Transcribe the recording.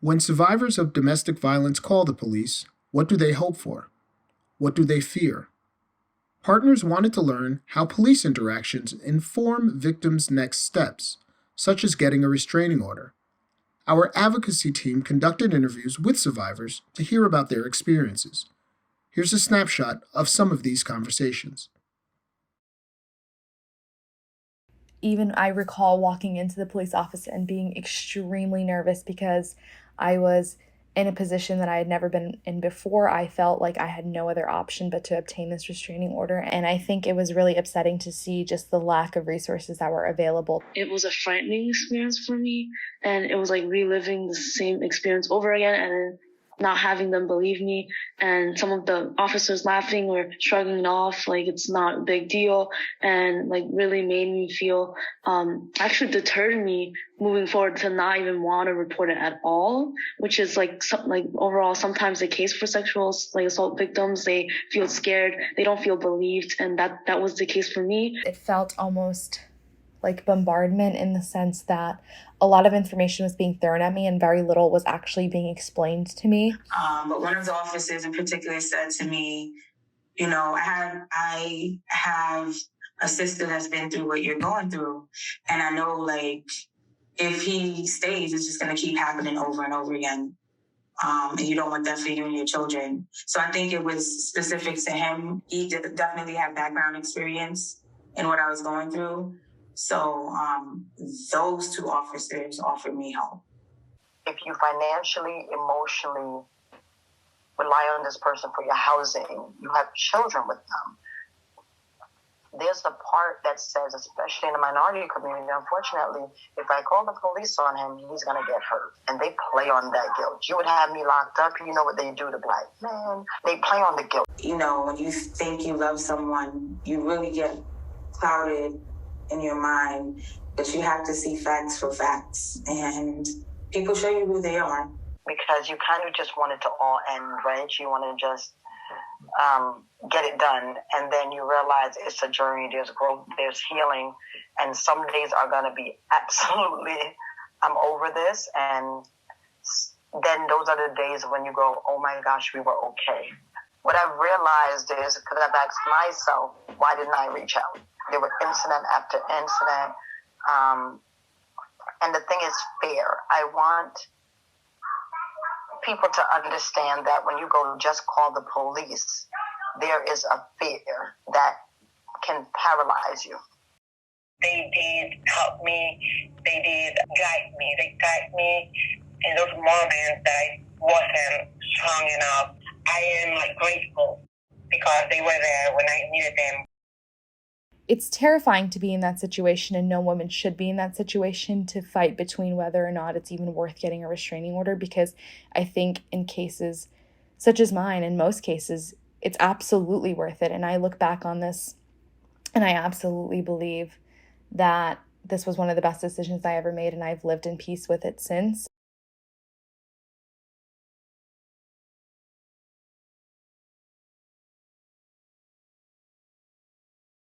When survivors of domestic violence call the police, what do they hope for? What do they fear? Partners wanted to learn how police interactions inform victims' next steps, such as getting a restraining order. Our advocacy team conducted interviews with survivors to hear about their experiences. Here's a snapshot of some of these conversations. Even I recall walking into the police office and being extremely nervous because I was in a position that I had never been in before. I felt like I had no other option but to obtain this restraining order. And I think it was really upsetting to see just the lack of resources that were available. It was a frightening experience for me. And it was like reliving the same experience over again and not having them believe me, and some of the officers laughing or shrugging it off like it's not a big deal, and like really made me feel actually deterred me moving forward to not even want to report it at all, which is like overall sometimes the case for sexual assault victims. They feel scared, they don't feel believed, and that was the case for me. It felt almost like bombardment in the sense that a lot of information was being thrown at me and very little was actually being explained to me. But one of the officers in particular said to me, you know, I have a sister that's been through what you're going through. And I know, like, if he stays, it's just going to keep happening over and over again. And you don't want that for you and your children. So I think it was specific to him. He definitely had background experience in what I was going through. So those two officers offered me help. If you financially, emotionally rely on this person for your housing, you have children with them, there's a part that says, especially in the minority community, unfortunately, if I call the police on him, he's going to get hurt. And they play on that guilt. You would have me locked up. You know what they do to black men. They play on the guilt. You know, when you think you love someone, you really get clouded in your mind, but you have to see facts for facts, and people show you who they are. Because you kind of just want it to all end, right? You want to just get it done, and then you realize it's a journey. There's growth, there's healing, and some days are going to be absolutely, I'm over this, and then those are the days when you go, oh my gosh, we were okay. What I've realized is, because I've asked myself, why didn't I reach out? There were incident after incident. And the thing is fair. I want people to understand that when you go just call the police, there is a fear that can paralyze you. They did help me. They did guide me. They guide me in those moments that I wasn't strong enough. I am grateful because they were there when I needed them. It's terrifying to be in that situation, and no woman should be in that situation to fight between whether or not it's even worth getting a restraining order, because I think in cases such as mine, in most cases, it's absolutely worth it. And I look back on this and I absolutely believe that this was one of the best decisions I ever made, and I've lived in peace with it since.